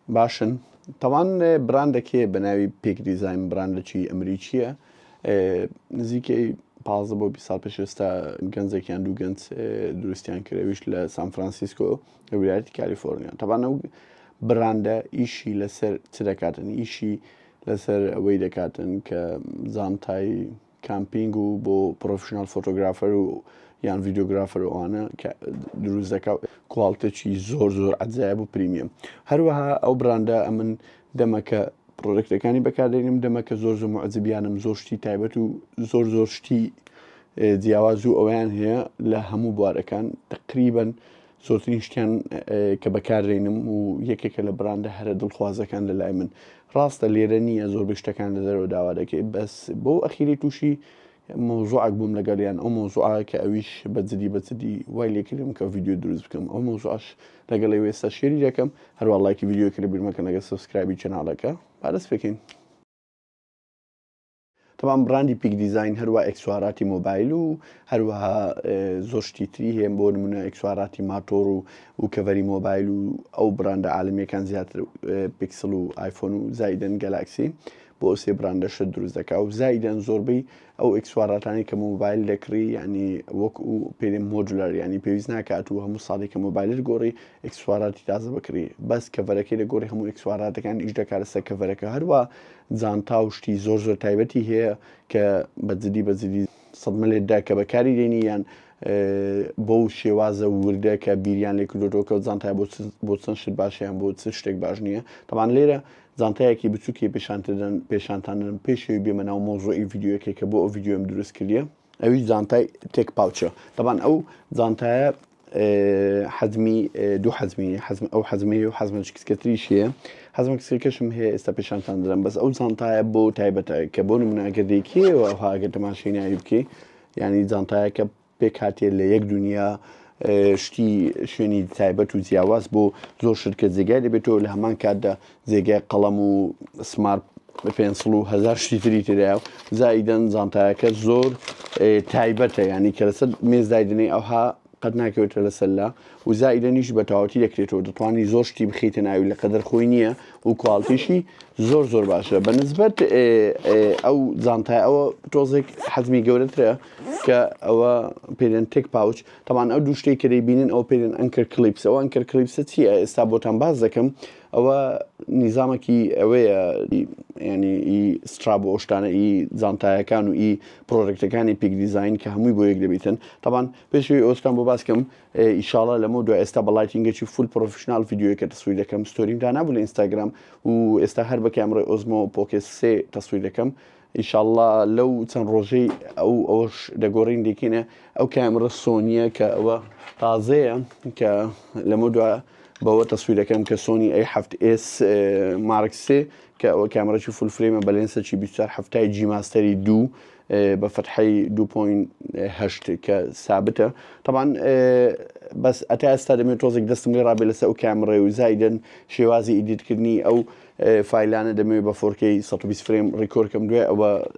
باشن طبعا براندێکی بەناوی پیک دیزاین براندێکی ئەمریکیە نزیکەی 15 بۆ 20 ساڵ پێش ئێستا گەنجێکیان دوو گەنج دروستیان کردەویش لە سان فرانسیسکۆ لە ویلایەتی کالیفۆرنیا تەبان ئەو براندە ئیشی لەسەر چ دەکاتن ئیشی لەسەر ئەوەی دەکاتن کە زانتای کامپینگ و بۆ پرۆفشنال فۆتۆگرافەر و یان ڤیدیۆگرافەر ئەوانە دروست دەکات کوڵتێکی زۆر عەجایب و پریمیەم هەروەها ئەو براندە ئەمن دەمەکە پرۆدەکتەکانی بەکاردێنم دەمەکە زۆر معجزبیانم زۆر شتی تایبەت و زۆر شتی جیاواز و ئەویان هەیە لە هەموو بوارەکان تقریبەن زۆرترین شتیان کە بەکاردێنم و یەکێکە لە براندە هەرە دڵخوازەکان لە لای من ڕاستە لێرە نییە زۆر شتەکان لە دەرەوە داوا دەکەی بەس بۆ ئەخیری تووشی مۆزوعک بووم لەگەڵیان ئەو مۆزوعە کە ئەویش بەجددی وای لێکردم کە ڤیددیو دروست بکەم ئەو مۆزوعش لەگەڵی وێستا شێری دەکەم هەروە لایکی ڤیددیۆکە بیرمەکە لەگە سبسکرایبی چناڵەکە پادەست بکەین طبعا براندی پیک دیزاین هەروە ئەکسسواراتی مۆبایل و هەروەها زۆر شتی تری هەیە بۆ نمونە ئەکسسواراتی ماتۆر و کەڤەری مۆبایل و ئەو براندە عالمیەکان زیاتر پیکسل و ئایفۆن و زایدن گەلاکسی بۆ سێ براندەشە دروست دەکات و زایدن زۆربەی ئەو ئەکسسواراتانی کە مۆبایل دەکڕی ینی وەک و پێم مۆجولار ینی پێویست ناکات و هەموو ساڵی کە مۆبایلت گۆڕی ئەکسسواراتی تازە بکڕی بەس کەڤەرەکەی لە گۆڕی هەموو ئەکسسواراتەکان ئیش دەکات لەسەر کەڤەرەکە هەروە جانتا و شتی زۆر تایبەتی هەیە کە بەجددی 100 ملێتدا کە بەکاری دێنی یان بۆ شێوازە وردە کە بیریان لێ کردۆکە و جانتای بۆ چەند شت باشیان بۆ چ شتێک باش نییە تەمان لێرە جانتایەکی بچووکی پێشانتانن پێشەوەی بێمە ناو مۆزۆی ڤیددیۆکێک کە بۆ ئەو ڤیددیۆم دروست کردیە ئەوی جانتای تێک پاوچە تەبان ئەو جانتایە حەزمی دوو حەزمی ئەو حەزمی و حەزمە کسکەتریشیە حەزمە کسەکەشم هەیە ئێستا پێشانتان دەرم بەس ئەو جانتایە بۆ تایبەتە کە بۆ نمونەگە دەیکێەوە ئەوهاگە تەماشای ناوی بکەی ینی جانتایەکە پێک هاتێ لە یەک دنیا شتی شوێنی تایبەت و جیاواز بۆ زۆر شرکە جێگای دەبێتەوە لە هەمان کاتدا جێگای قەڵەم و سمارت پێنسڵ و هزار شتی تری تێدایە و زایدەن جانتایەکە زۆر تایبەتە ینی کە لەسەر مێزدایدنەی ئەوها قەت ناکەوێتە لەسەرلا و زایدەنیش بە تەواوەتی دەکرێتەوە دەتوانانی زۆر شتی بخیتە ناوی لە قەدەر خۆی نییە و کوالتیشی زۆر باشە بەنسبەت ئەو جانتای ئەوە تۆزێک حەزمی گەورەترە کە ئەوە پێدەن تێک پاوچ تەمان ئەو دوو شتێک کە دەیبینن ئەو پێدەن ئەنکەر کلیپس ئەوە ئەنکەر کلیپسە چییە ئێستا بۆتان باز دەکەم ئەوە نیزامێکی ئەوەیە ینی سترا بۆ ئۆشتانە جانتایەکان و پرۆدەکتەکانی پیک دیزاین کە هەمووی بۆ یەک دەبێتن تەبان پێشوی ئۆستان بۆ باسکەم ئیشاڵە لەمە دو ئێستا بەڵایتینگەکی فول پرۆفشنال ڤیددیۆکە تەسویر دەکەم ستۆریمدا نبوو لە ئینستاگرام و ئێستا هەر بە کامێرای ئۆزمۆ پۆکێ 3 تەسویر دەکەم ئیشاءالله لەو چەند ڕۆژەی ئەوش دەگۆڕین دیکەینە ئەو کامێرە سۆنیە کە ئەوە تازەیە کە لەمە دووە بەوە تەسویر دەکەم کە سۆنی A7S مارک 3 کە ئەوە کامێرەی فول فرێمە بە لێنسێکی 24 هەفتای جی ماستەری 2 بە فەتحەی 2.8 کە سابتە طبعا بەس ئەتا ئێستا دەمێت تۆزێک دەستم لێ ڕابێ لەسەر ئەو کامێرەی و زایدەن شێوازی ئیدیتکردنی ئەو فایلانە دەمەوێت بە 4K 120 فرێم ڕیکۆردکەم دوێ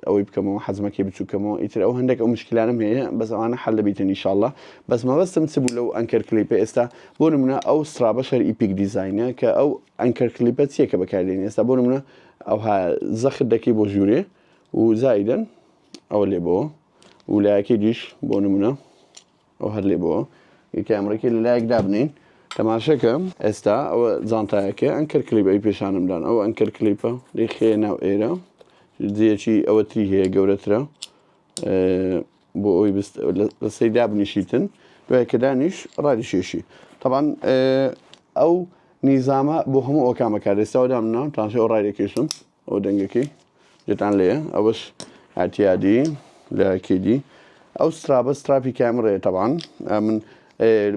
ئەوەی بکەمەوە حەزمەکەی بچووکەمەوە ئیتر ئەو هەندێک ئەو مشکلانم هەیە بەس ئەوانە حەل دەبیتن ئینشاءالله بەس مەبەستم چ بوو لەو ئەنکەر کلیپە ئێستا بۆ نمونە ئەو سترابە شەرئی پیک دیزاینە کە ئەو ئەنکەر کلیپە چییە کە بەکاردێنێ ئێستا بۆ نمونە ئەوها زەخت دەکەی بۆ ژوورێ و زایدەن ئەوە لێبەوە و لایەکەی دیش بۆ نمونە ئەو هەر لێبەوە کامێرەکەی لە لایەک دابنین تەماشەکە ئێستا ئەوە جانتایەکە ئەنکەر کلیپەی پێشانمدان ئەو ئەنکەر کلیپە لێخێ ناو ئێرە جێکی ئەوە تری هەیە گەورەترە بۆ ئەوی لەسەی دابنیشیتن دوای کە دانیش ڕادیشێشی طبعا ئەو نیزامە بۆ هەموو ئەو کامەکار ئێستاوە دامنا تانشە ئەو ڕایدەکەشم ئەو دەنگەکەی جێتان لێە ئەوەش ئاتیادی لەکێدی ئەو ستراپی کامێرەیە طبعا من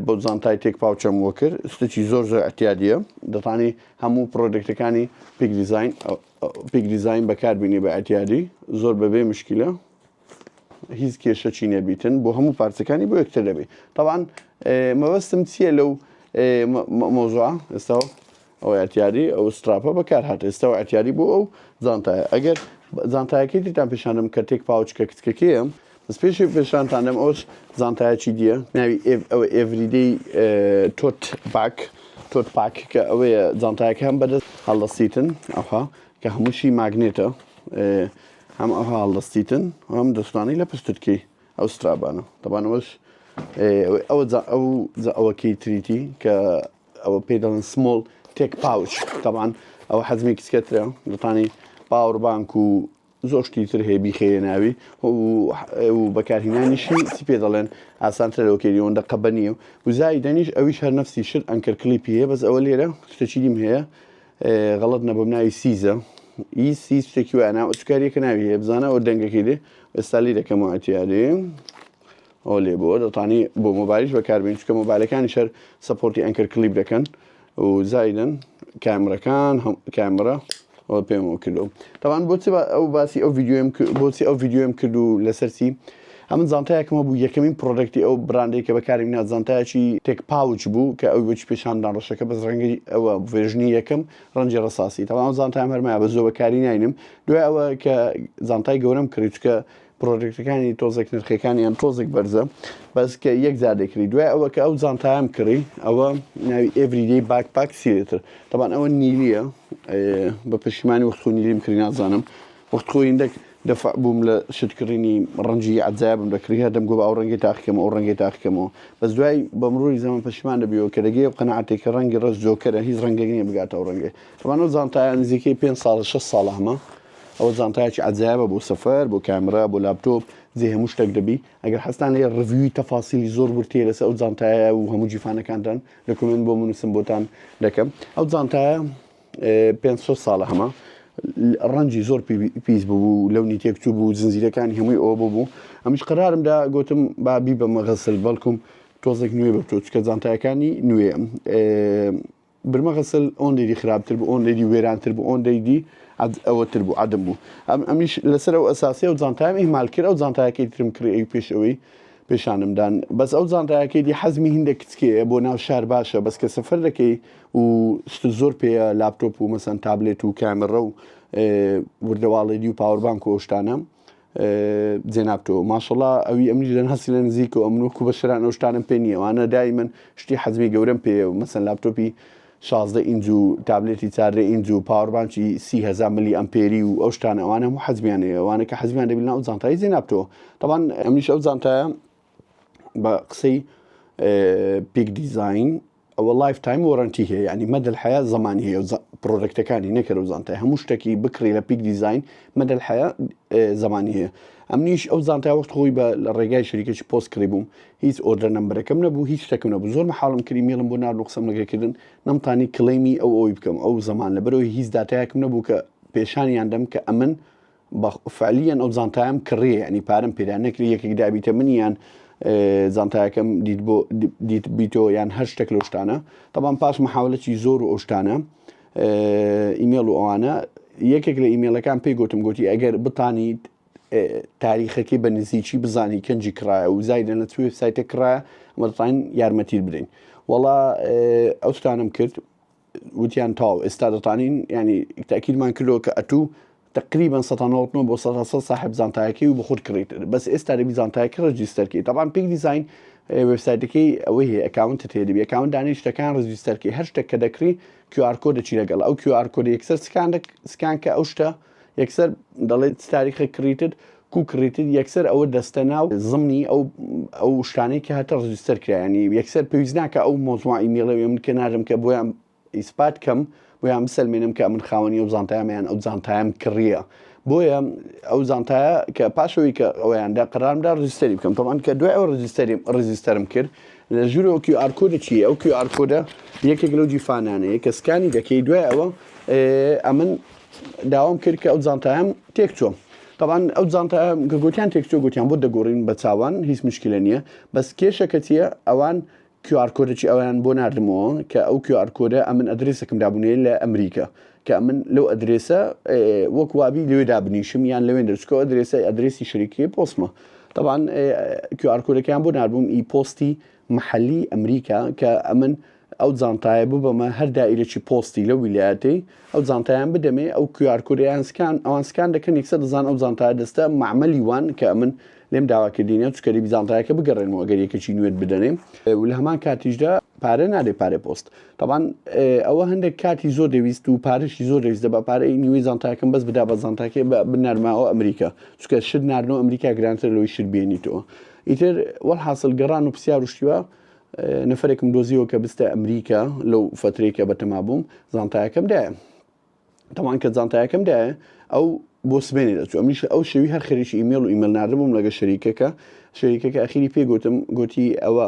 بۆ جانتای تێک پاوچەم وە کرد شتێکی زۆر ئەتیادیە دەتانی هەموو پرۆدەکتەکانی پیک دیزاین بەکاربینی بە ئەتیادی زۆر بەبێ مشکلە هیچ کێشەچی نەبیتن بۆ هەموو پارچەکانی بۆ یەکتر دەبێت طبعا مەبەستم چییە لەو مۆزوعە ئێستا ئەو ئەتیادی ئەو ستراپە بەکار هات ئێستاەوە ئەتیادی بۆ ئەو جانتایە ئەگەر جانتایەکەی دیتان پێشانم کە تێک پاوچکە کچکەکەیە بەس پێشی پێشانتانم ئەوش جانتایەکی دیە ناوی ئەوە ئێڤریدەی تۆت باک توت باك كأوي زانتاي كهم بدأ هالستيتن أوها كهمشي ماغنيتا هم أوها هالستيتن هم دستاني لبستركي أو سترابانا طبعا وش أو كي تريتي ك أو بيدل سمول تيك باوش طبعا أو حزمي كسكترة دستاني باور بانكو زوجتي ترهي بخيناوي وبكارهناني شيء سبيدلن عسانتر لوكيليون ده قبنيو وزايدانيش أويش هر نفسي شر أنكر كليبيه بس أول ليرة تشيديم هي غلطنا ببناء سيزا سيز تكيو أنا وسكاري كناوي بزانا ودنجا كده استالي ده كم اعتيادي أولي بود طاني بو موبايلش بكاربين شو كموبايل كان شر سبورتي أنكر كليب ده كان وزايدن كاميرا كان كاميرا أو بيمو كله طبعا بوتسي أو باسي أو فيديو يم كله لسرسي هم زانتايا كم أبو يكمين برودكتي أو براندي كبكاري من زانتايا شيء تك باوتش بو كأو وجه بيشان دان رشة كبس رنجي أو فيرجني يكم رنجي رصاصي طبعا زانتايا مرمى بزو بكاري ناينم دو أو كزانتايا جورم كريتش برودكت كاني توزك نرخي كاني أن توزك برزة بس كيك زاد كري دو أو كأو زانتايا مكري أو ناوي everyday backpack سيلتر طبعا أو النيلية ببشماني وقتو نيلي مكري زانم وقتو عندك دفع بوم لشتكريني رنجي عذاب مذكريها دم جوب أو رنجي تأخكم أو رنجي تأخكم بس دواي بمرور زمان بشمان بيو كده جيب قناعتي كرنجي رز جو كده هيز رنجي بقات أو رنجي طبعا وزانتايا نزيكي بين صار شو صالح ما أو زانتايا عذاب أبو سفر أبو كاميرا أبو لابتوب زي همش تقدبي أجر حسنا لي الريفيو تفاصيل زور برتيلس أو زانتايا وهم جيفانا كانتن لكم بومن سمبوتان لكم أو زانتايا بين شو صالح ما الرنجي زور بيس بو لوني تكتب وزنزيله كان همي او بو مش قرارم دا قلتم بابي بمغسل بالكم توزك نوي بتوش كزانتا كاني نوي برمغسل اون دي خراب تربو اون دي ويران تربو اون دي او تربو عدم بو امش لسره اساسيه وزانتا مي مالكر او زانتا كي ترم كري بيش اوي بيشانم دان بس او زانتا كي دي حزمي هندك تسكي ابو ناو شهر باشا بس كسفر لكي وستزور بي لابتوب ومثلا تابلت وكاميرا وردوالي ديو باور بانك وشتانا زينابتو ما شاء الله اوي امني لان هسي لنزيكو امنوكو بشران وشتانا بيني وانا دائما شتي حزمي جورم بي مثلا لابتوبي 16 انجو تابلتي 4 انجو باور بانكي 3000 ملي امبيري وشتانا وانا مو حزمي وانا كحزمي انا بلنا وزانتاي زينابتو طبعا امني شو زانتا بقصي بيك ديزاين او لايف تايم ورنتي هي يعني مدى الحياه زمان هي برودكت كاني نكر وزانتها مشتكي بكري لبيك ديزاين مدى الحياه زمان هي امنيش او زانتها وقت خوي بالرجاي شركه بوست كريبوم هيز اوردر نمبر كم نبو هيز تكم نبو زور محالم كريم يلم بنا نقسم لك كدن نمطاني كليمي او يبكم او زمان لبرو هيز داتا كم نبو ك بيشاني عندهم كامن فعليا او زانتها كريه يعني بارم بيدانك كريه كدا بيتمنيان زانتايا كم ديت بيتو يعني هاشتاج لوشتانا طبعا باش محاولة يزوروا اوشتانا ايميل وانا يكك الايميل كان بيقوتم قوتي اگر بطاني تاريخك بنزيشي بزاني كنجي كرايا وزايد انا تويب سايت كرايا مرتين يارمتي بدين والله اوشتانا مكرت وتيان تاو استادتانين يعني تاكيد ما كله كاتو تقريبا سطنوت نو بوصل صاحب زانتايكي وبخور كريت بس استاري بزانتايكي ريجستر كي طبعا بيك ديزاين ويب سايت كي وهي اكونت تيدي بي اكونت دانيش تكان ريجستر كي هاشتاج كدكري كيو ار كود تشي لقال او كيو ار كود يكسر سكان كاوشتا يكسر ضليت تاريخ كريتد كو كريتد يكسر او دستناو ضمني او شتاني كهات ريجستر كي يعني يكسر بيزناك او موضوع ايميل يمكن نجم كبويا اثبات كم بويا مسلمين كأمن خاوني وزانتايا ميان أو زانتايا كريا بويا أو زانتايا كباشوي كأويان دا قرار دا رجستري بكم طبعا كدواء أو رجستر مكر الجورو كيو آر كود شيء أو كيو آر كود يك جلوجي فانانة كسكاني دا كي دواء أو أمن داوم كرك أو زانتايا تكتو طبعا أو زانتايا كقولتيان تكتو قولتيان بود دقورين بتساوان هيس مشكلة نية بس كيشة كتير أوان كيو ار كود شي اوان بوناردمو كاو كيو ار كود امن ادريسكم دابوني لامريكا كامن لو ادريسه وكوابي لو دابنيشم يعني لو اندرسكو ادريسي شركه بوسما طبعا كيو ار كود كان بوناردمو اي بوستي محلي امريكا كامن او زانتاي بما هر دائره شي بوستي لو ولاياتي او زانتاي بدمي او كيو ار كود ان سكان دكن يكسد زان او زانتاي دسته معملي وان كامن لم دعوة كدينيا تشكري بزانتايا كبقرن مو اگر يكشي نويت بدني ولهمان كاتيجدا پارە نادێ پارێ پۆست طبعاان ئەوە هەندێک کاتی زۆر دەویست و پارشی زۆر دەویست بە پارەی نیوەی زانتاکەم بەس بدا بە زانتاکێ بنەرماوە ئەمریکا چکە شت نردنەوە ئەمریکا گرانتر لەوەی شت بێنیتەوە ئیتر وەڵحاصل گەڕان و پرسیار وشتیوە نەفرێکم دۆزیەوە کە بستە ئەمریکا لەو فترێکە بەتەما بووم زانتایەکەم دایە طبعاان کە زانتایەکەم دایە ئەو بۆ سبێنێ دەچوو ئەمیش ئەو شێوی هەر خەریکی ئیمێل و ئیمێل نردبووم لەگە شەریکەکە ئەخیری پێ گوتی ئەوە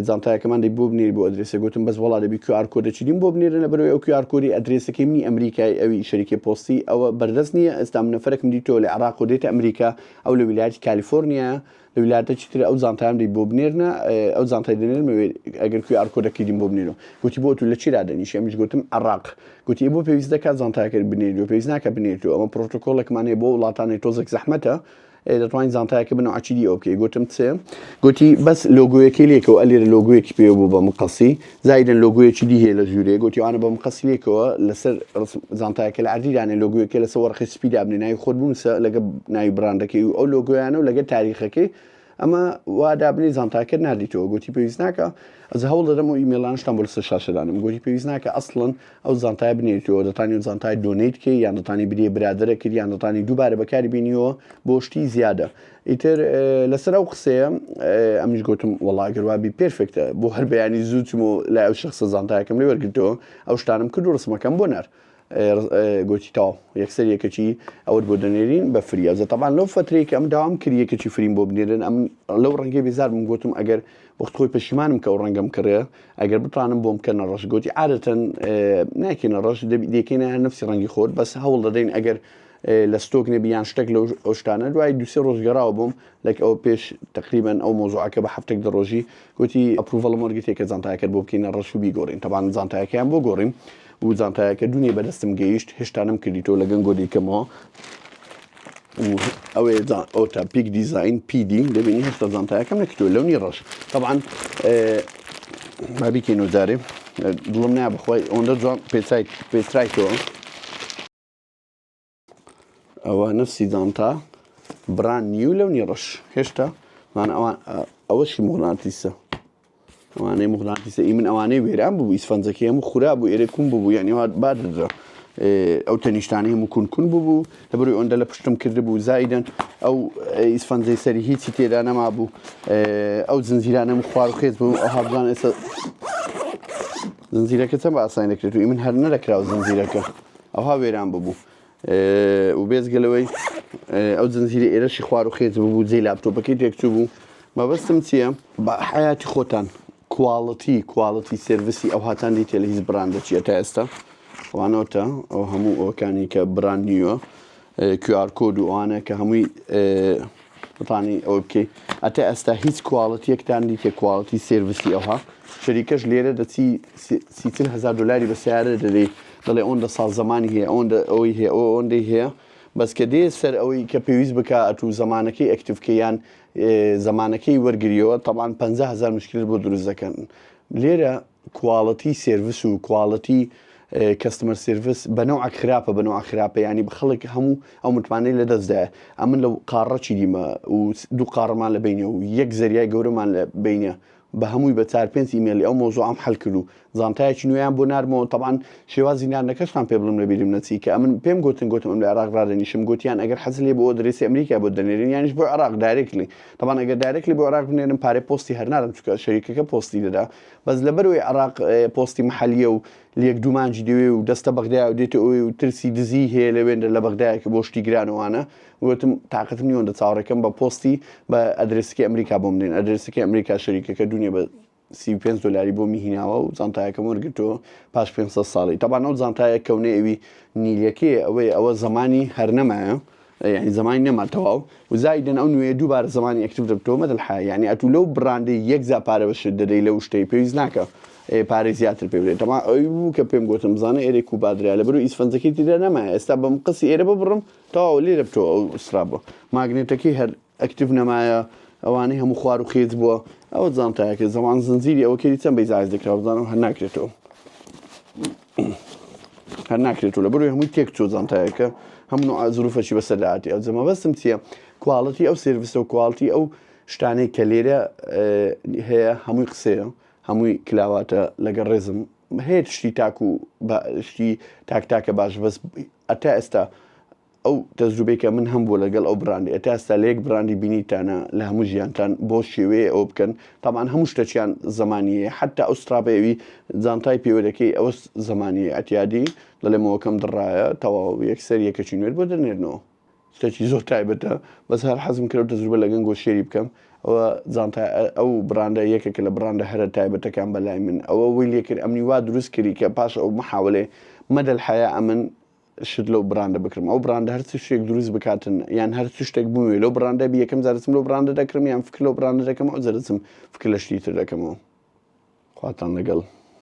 زانتایەکەمان دەی بۆ بنێری بۆ ئەدرێسە گوتم بەس وڵا دەبی QR کۆدە چیدیم بۆ بنێرە لە بەرەوەی ئەو QR کۆدی ئەدرێسەکەی منی ئەمریکای ئەوی شەریکە پۆستی ئەوە بەردەست نییە ئێستا نەفرێکم دیتەوە لە عێراق و دێتە ئەمریکا ئەو لە ویلایەتی کالیفۆرنیا لە ویلایەتە چیتر ئەو زانتایان دەی بۆ بنێرنە ئەو زانتای دەنێرمە ئەگەر QR کۆدەکەی دیم بۆ بنێرەوە گوتی بۆ تو لە چیرا دەنیشی ئەمیش گوتم عێراق گوتی بۆ پێویست دەکات زانتایەکە بنێریەوە پێویست ناکە بنێریتەوە ئەمە پرۆتۆکۆڵێکمان هەیە بۆ وڵاتانی تۆزێک زەحمەتە دەتوانین زانتایەکە بنەوە ئاچیدی ئەو بکەی گوتم چێ گوتی بەس لۆگۆیەکەی لێکەوە ئەلێرە لۆگۆیەکی پێ بوو بە مقەسی زایدن لۆگۆیەکی دی هەیە لە ژوورێ گوتیوانە بە مقەسی لێکەوە لەسەر زانتایەکە لە عەردیدانێ لۆگۆیەکە لەسەر وەرەقی سپیدا بنێ ناوی خۆت بنووسە لەگە ناوی براندەکەی و ئەو لۆگۆیانە و لەگە تاریخەکەی ئەمە وا دابنی زانتاکە نردیتەوە گوتی پێویست ناکە ئەز هەوڵ دەدەم و ئیمێلانشتان بۆ لەسەر شاشەدانم گوتی پێویست ناکە ئەسڵەن ئەو زانتای بنێریتەوە دەتانی زانتای دۆنیت کەی یان دەتانی بدێ برادرە کرد یان دەتانی دووبارە بەکاری بینیەوە بۆ شتی زیادە ئیتر لەسەر ئەو قسەیە ئەمیش گوتم وەڵا گەروابی پێرفێکتە بۆ هەر بەیانی زوو چم و لای ئەو شخصە زانتایەکەم لێ وەرگرتەوە ئەو شتانم کرد و ڕسمەکەم بۆ نەر گوتی تاو یەکسەر یەکەچی ئەوت بۆ دەنێرین بە فریازە تەبان لەو فترەیەکە ئەم داوام کرد یەکەچی فریم بۆ بنێرن ئەم لەو ڕەنگەی بێزار بم گوتم ئەگەر وەخت خۆی پەشیمانم کە ئەو ڕەنگەم کڕێ ئەگەر بتوانم بۆم بکەنە ڕەش گوتی عادەتەن ناکەینە ڕەش دێکەینە نفسی ڕەنگی خۆت بەس هەوڵ دەدەین ئەگەر لە ستۆک نەبییان شتێک لەو ئەوشتانە دوای دوسێ ڕۆژ گەڕاوە بووم لەک ئەو پێش تقریبان ئەو مۆزوعەکە بە هەفتێک دەڕۆژی گوتی ئەپروڤەڵە مۆرگێتێکە زانتایەکەت بۆ بکەینە ڕەش و بیگۆڕین تەبان زانتایەکەیان بۆ گۆڕیم و زانتایەکە دونێ بەدەستم گەیشت هێشتانم کردیتەوە لە گەنگۆ دیکەمەوە ئەوێ ئۆتا پیک دیزاین PD دەبینی هێشتا زانتایەکەم نەکردووە لەونی ڕەش طبعاً بابیکەینەوە جارێ دڵم نایە بەخوای ئەوەندە جوان پێچرایتەوە ئەوە نفسی زانتا بران نیو لەونی ڕەش هێشتا ئەوەشی مۆغناتیسە ئەوانەی مغناتیسە من ئەوانەی وێران بوو ئیسفەنجەکەی هەموو خورا بوو ئێرە کوون بوو یعنی بادرا ئەو تەنیشتانی هەموو کون بوو لەبەرەوەی ئەوەندە لە پشتم کرد بوو زایدەن ئەو ئیسفەنجەی سەری هیچی تێدا نەما بوو ئەو زنجیرانە هەموو خوار و خێز بوو ئەو هەبزان ئێستا زنجیرەکە چەند بە ئاسانی دەکرێت و من هەر نەدەکراوە زنجیرەکە ئەوها وێران ببوو و بێزگەلەوەی ئەو زنجیرە ئێرەشی خوار و خێز بوو جێی لاپتۆپەکەی تێکچوو بوو مەبەستم چییە بە حیاتی خۆتان کواڵەتی سێڤیسی ئەو هاتان دیتێ لە هیچ براندە چیە تا ئێستا ئەوانەوەتە ئەو هەموو ئەوەکانی کە براند نیوە QR کۆد و ئەوانە کە هەمووی بتانی ئەوە بکەی ئەتا ئێستا هیچ کواڵەتیەکتان دیتێ کواڵەتی سێڤیسی ئەوها شەریکەش لێرە دەچی $30,000 بە سیارە دەدەی دەڵێ ئەوەندە ساڵ زمانی هەیە ئەوەندە ئەوەی هەیە ئەوەندەی هەیە بەس کە دێ سەر ئەوەی کە پێویست بکە ئەتوو زمانەکەی ئەکتیڤکەیان زمانەکەی وەرگریەوە طبعاً 50,000 مشکل بۆ دروست دەکەن لێرە کواڵەتی سێڤیس و کواڵەتی کەستمەر سێڤیس بەنەوع خراپە ینی بخەڵک هەموو ئەو متمانەی لە دەستدایە ئەمن لەو قاڕەچی دیمە و دوو قاڕمان لە بینە و یەک زەریای گەورەمان لە بینە بە هەمووی بە 4-5 ئیمێلی ئەو مۆزوع ئەم حەل کرد و زانتایەکی نوێیان بۆ نارمەوە طبعاً شێوازی ناردنەکەشتان پێ بڵم لەبیرم نەچی کە ئەمن پێم گوتم ئەم لە عێراق ڕادەنیشم گوتیان ئەگەر حەز لێ بۆ ئەدرێسی ئەمریکا بۆ دەنێرن یانیش بۆ عێراق دایرێکلی طبعاً ئەگەر دایرێکلی بۆ عێراق بنێرن پارەی پۆستی هەر نادەم چونکە شەریکەکە پۆستی دەدا بەس لەبەرەوەی عێراق پۆستی مەحەلیە و لەک دوو مانجی دەوێ و دەستە بەغدایە و دێتە ئەوێ و ترسی دزی هەیە لەوێندە لە بەغدایەکە بۆ شتی گرانەوانە وتم تااقتم نیوەندە چاوەڕێکەکەم بە پۆستی بە ئەدرێسەکەی ئەمریکا بۆ منێن ئەدرێسەکەی ئەمریکا شەریکەکە دونیە بە $35 بۆ میهیناوە و زانتایەکەم وەرگرتەوە پاش 500 ساڵی طبعاً ئەو زانتایە کەونێ ئەوی نیلەکەی ئەوە زمانی هەر نەمایە یعنی زمانی نەماتەواو و زایدن ئەو نوێ دووبارە زمانی ئەکتیڤ دەبتەوە مەدەلحا یعنی ئەتوو لەو براندەی یەک زا پارە بەشت دەدەی لەو شتەی پێویست ناکە پارەی زیاتر پێ بدرێت تەما ئەوی بوو کە پێم گوتم بزانە ئێرێک و بادریا لەبەرەوەی ئیسفەنجەکەی تێدا نەمایە ئێستا بەم قسی ئێرە ببڕم تەواو لێرە بتەوە ئەو ئوسترا بووە ماگنێتەکەی هەر ئەکتیڤ نەمایە ئەوانەی هەموو خوار و خێز بووە ئەوە زانتایەکە زەمان زنجیری ئەوە کەری چەند بەیزاز دەکراوە بزانم هەر ناکرێتەوە لەبەرەوەی هەمووی تێک چۆ زانتایەکە هەموو زروفەشی بەسەرداهاتی ئەو جەمەبەستم چییە کواڵەتی ئەو سێڤیسە و کواڵتی ئەو شتانەی کە لێرە هەیە هەمووی قسەیە هەمووی کلاواتە لەگەڵ ڕێزم هەیە شتی تاکو شتی تاکتاکە باش بەس ئەتا ئێستا ئەو تەجروبەیەکە من هەم بووە لەگەڵ ئەو براندی ئەتا ئێستا لە یەک براندی بینیتانە لە هەموو ژیانتان بۆ شێوەیە ئەو بکەن تامان هەموو شتەچیان زمانیە حتا ئەو سترابەوی جانتای پێوەدەکەی ئەوە زمانی ئەتیادی لەلێمەوەکەم دڕایە تەواو یەکسەر یەکەچی نوێت بۆ دەنێرنەوە شتێکی زۆر تایبەتە بەس هەر حەزم کرد تەجروبە لەگەن گۆشێری بکەم ئەوە جانتای ئەو براندە یەکێکە لە براندە هەرە تایبەتەکان بەلای من ئەوە وی لێ کرد ئەمنی وا دروست کردی کە پاش ئەو محاولێ مەدە الحەیە ئەمن شت لەو براندە بکرم ئەو براندە هەر شتێک دروست بکاتن یان هەر شتێک بووێ لەو براندە بی یەکەم جارچم لەو براندە دەکرم یان فکر لەو براندە دەکەم ئەو جارچم فکر لە شتی تر دەکەمەوە خواتان لەگەڵ